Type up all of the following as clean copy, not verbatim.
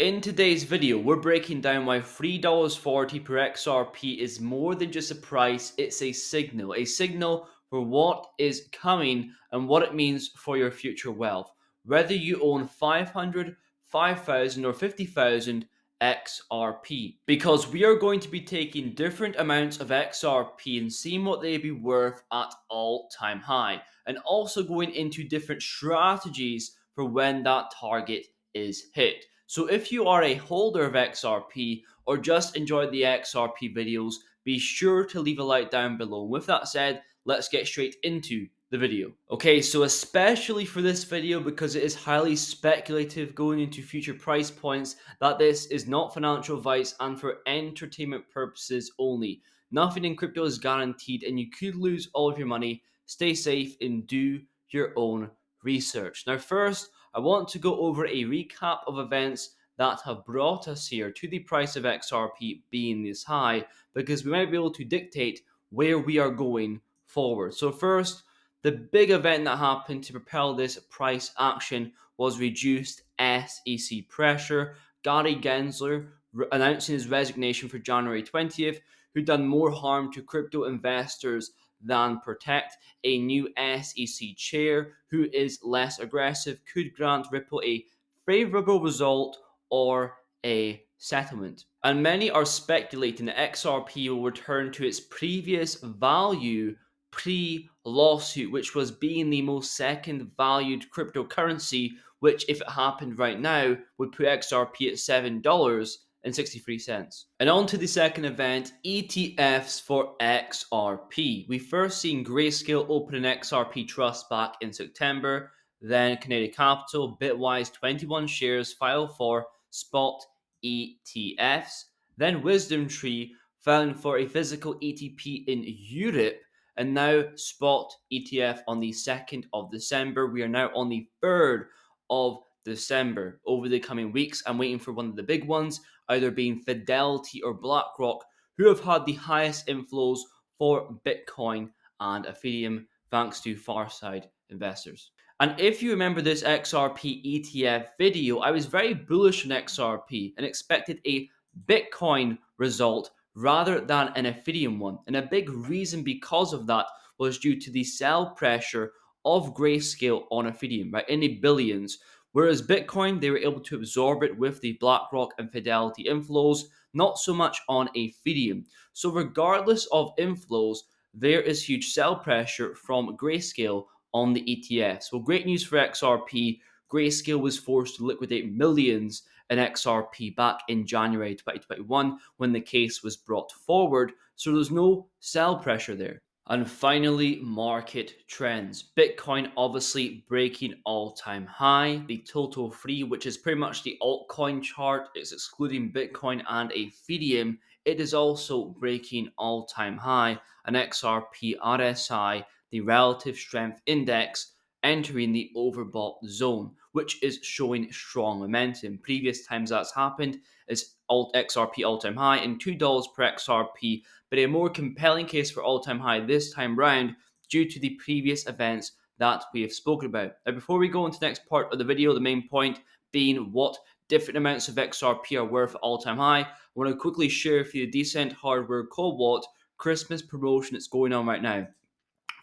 In today's video, we're breaking down why $3.40 per XRP is more than just a price, it's a signal for what is coming and what it means for your future wealth. Whether you own 500, 5,000, or 50,000 XRP, because we are going to be taking different amounts of XRP and seeing what they be worth at all-time high, and also going into different strategies for when that target is hit. So if you are a holder of XRP or just enjoy the XRP videos, be sure to leave a like down below. With that said, let's get straight into the video. Okay, so especially for this video, because it is highly speculative going into future price points, that this is not financial advice and for entertainment purposes only. Nothing in crypto is guaranteed and you could lose all of your money. Stay safe and do your own research. Now first, I want to go over a recap of events that have brought us here to the price of XRP being this high, because we might be able to dictate where we are going forward. So first, the big event that happened to propel this price action was reduced SEC pressure. Gary Gensler announcing his resignation for January 20th, who done more harm to crypto investors than protect. A new SEC chair who is less aggressive could grant Ripple a favorable result or a settlement. And many are speculating that XRP will return to its previous value pre-lawsuit, which was being the most second valued cryptocurrency, which if it happened right now would put XRP at $7.63. And on to the second event, ETFs for XRP. We first seen Grayscale open an XRP trust back in September, then Canadian Capital, Bitwise 21 shares file for spot ETFs, then Wisdom Tree filing for a physical ETP in Europe, and now spot ETF on the 2nd of December. We are now on the 3rd of December. Over the coming weeks, I'm waiting for one of the big ones, either being Fidelity or BlackRock, who have had the highest inflows for Bitcoin and Ethereum, thanks to Farside investors. And if you remember this XRP ETF video, I was very bullish on XRP and expected a Bitcoin result rather than an Ethereum one. And a big reason because of that was due to the sell pressure of Grayscale on Ethereum, right, in the billions. Whereas Bitcoin, they were able to absorb it with the BlackRock and Fidelity inflows, not so much on Ethereum. So regardless of inflows, there is huge sell pressure from Grayscale on the ETFs. Well, great news for XRP. Grayscale was forced to liquidate millions in XRP back in January 2021 when the case was brought forward, so there's no sell pressure there. And finally, market trends. Bitcoin obviously breaking all-time high. The total free, which is pretty much the altcoin chart, is excluding Bitcoin and Ethereum. It is also breaking all-time high. An XRP RSI, the relative strength index, entering the overbought zone, which is showing strong momentum. Previous times that's happened is XRP all-time high and $2 per XRP, but a more compelling case for all-time high this time round due to the previous events that we have spoken about. Now, before we go into the next part of the video, the main point being what different amounts of XRP are worth at all-time high, I want to quickly share with you the Decent Hardware Cobalt Christmas promotion that's going on right now.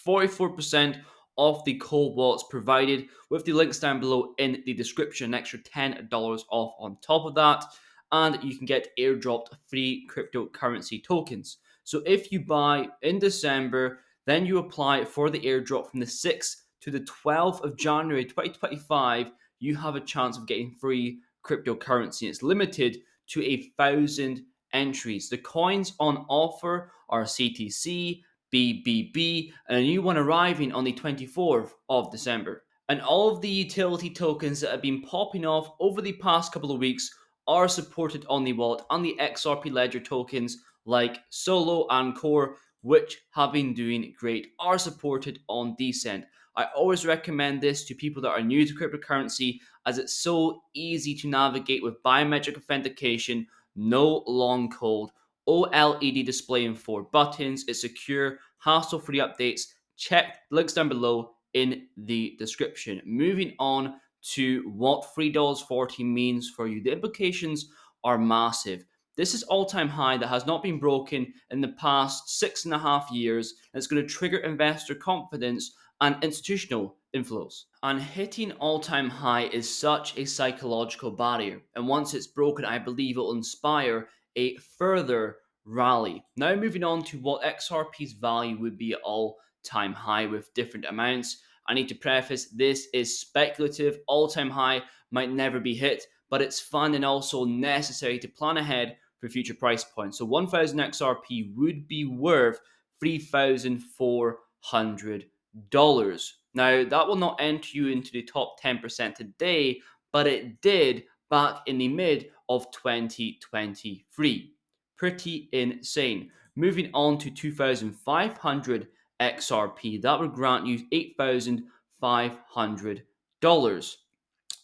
44% off the cobalts provided with the links down below in the description, an extra $10 off on top of that, and you can get airdropped free cryptocurrency tokens. So if you buy in December, then you apply for the airdrop from the 6th to the 12th of January 2025, you have a chance of getting free cryptocurrency. It's limited to 1,000 entries. The coins on offer are CTC, BBB, and a new one arriving on the 24th of December. And all of the utility tokens that have been popping off over the past couple of weeks are supported on the wallet, and the XRP Ledger tokens like Solo and Core, which have been doing great, are supported on Decent. I always recommend this to people that are new to cryptocurrency, as it's so easy to navigate with biometric authentication, no long code, OLED display and 4 buttons. It's secure, hassle-free updates. Check the links down below in the description. Moving on to what $3.40 means for you, the implications are massive. This is all-time high that has not been broken in the past 6.5 years. And it's going to trigger investor confidence and institutional inflows. And hitting all-time high is such a psychological barrier. And once it's broken, I believe it will inspire a further rally. Now moving on to what XRP's value would be at all-time high with different amounts. I need to preface this is speculative. All-time high might never be hit, but it's fun and also necessary to plan ahead for future price points. So 1000 XRP would be worth $3,400. Now, that will not enter you into the top 10% today, but it did back in the mid of 2023. Pretty insane. Moving on to 2500 XRP, that would grant you $8,500.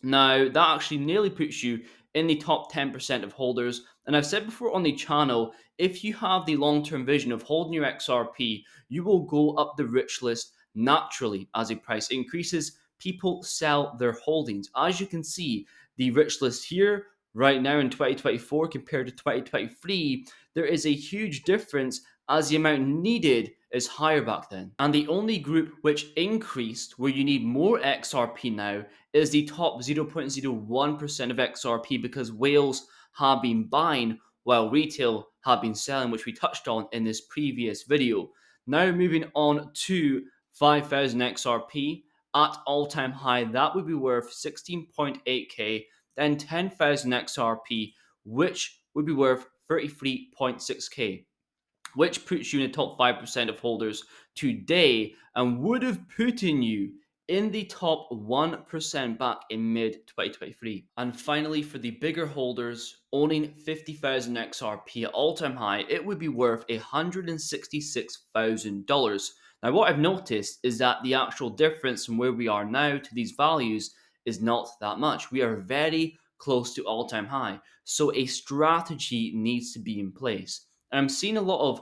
Now, that actually nearly puts you in the top 10% of holders. And I've said before on the channel, if you have the long term vision of holding your XRP, you will go up the rich list naturally as the price increases. People sell their holdings. As you can see, the rich list here right now in 2024 compared to 2023, there is a huge difference as the amount needed is higher back then. And the only group which increased where you need more XRP now is the top 0.01% of XRP because whales have been buying while retail have been selling, which we touched on in this previous video. Now moving on to 5000 XRP at all-time high, that would be worth 16.8k. Then 10,000 XRP, which would be worth 33.6k, which puts you in the top 5% of holders today and would have put in you in the top 1% back in mid 2023. And finally, for the bigger holders owning 50,000 XRP at all-time high, it would be worth $166,000. Now, what I've noticed is that the actual difference from where we are now to these values is not that much. We are very close to all-time high. So a strategy needs to be in place. And I'm seeing a lot of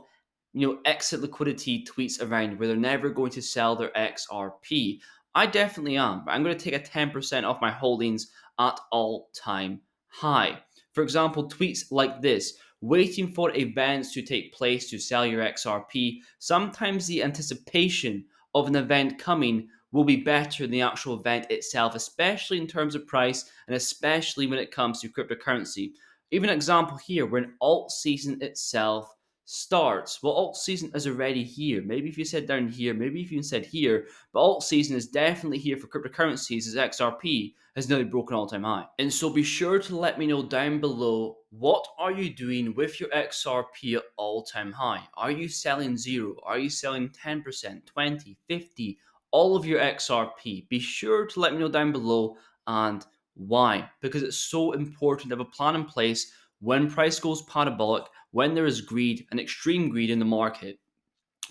exit liquidity tweets around where they're never going to sell their XRP. I definitely am, but I'm going to take a 10% off my holdings at all-time high. For example, tweets like this: waiting for events to take place to sell your XRP. Sometimes the anticipation of an event coming will be better than the actual event itself, especially in terms of price and especially when it comes to cryptocurrency. Even an example here, when alt season itself starts. Well, alt season is already here. Maybe if you said down here, maybe if you said here, but alt season is definitely here for cryptocurrencies as XRP has nearly broken all-time high. And so be sure to let me know down below, what are you doing with your XRP at all-time high? Are you selling zero? Are you selling 10%, 20, 50, all of your XRP? Be sure to let me know down below and why, because it's so important to have a plan in place when price goes parabolic, when there is greed and extreme greed in the market.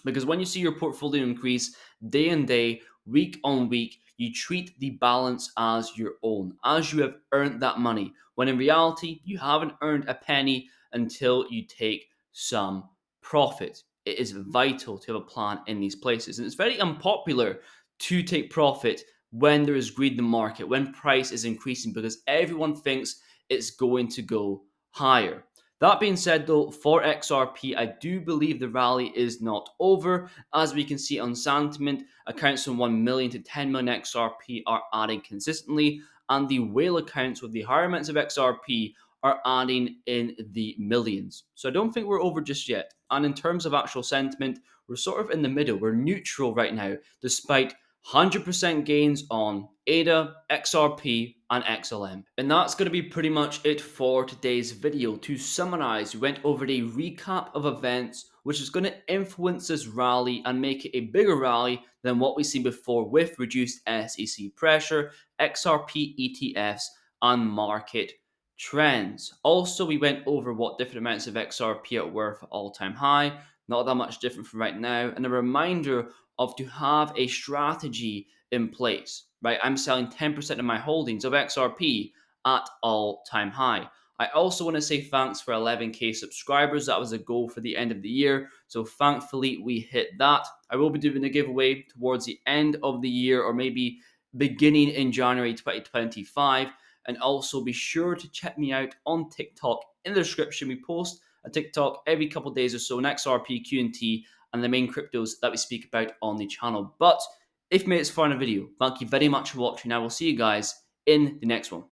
Because when you see your portfolio increase day in day, week on week, you treat the balance as your own, as you have earned that money, when in reality, you haven't earned a penny until you take some profit. It is vital to have a plan in these places. And it's very unpopular to take profit when there is greed in the market, when price is increasing, because everyone thinks it's going to go higher. That being said, though, for XRP, I do believe the rally is not over. As we can see on sentiment, accounts from 1 million to 10 million XRP are adding consistently, and the whale accounts with the higher amounts of XRP are adding in the millions. So I don't think we're over just yet. And in terms of actual sentiment, we're sort of in the middle. We're neutral right now, despite 100% gains on ADA, XRP, and XLM. And that's going to be pretty much it for today's video. To summarize, we went over a recap of events which is going to influence this rally and make it a bigger rally than what we've seen before with reduced SEC pressure, XRP ETFs, and market trends. Also, we went over what different amounts of XRP are worth at all-time high, not that much different from right now, and a reminder of to have a strategy in place, right? I'm selling 10% of my holdings of XRP at all-time high. I also want to say thanks for 11k subscribers. That was a goal for the end of the year. So thankfully we hit that. I will be doing a giveaway towards the end of the year, or maybe beginning in January 2025. And also be sure to check me out on TikTok. In the description, we post a TikTok every couple of days or so, an XRP, Q&T, and the main cryptos that we speak about on the channel. But if you made it this far in the video, thank you very much for watching. I will see you guys in the next one.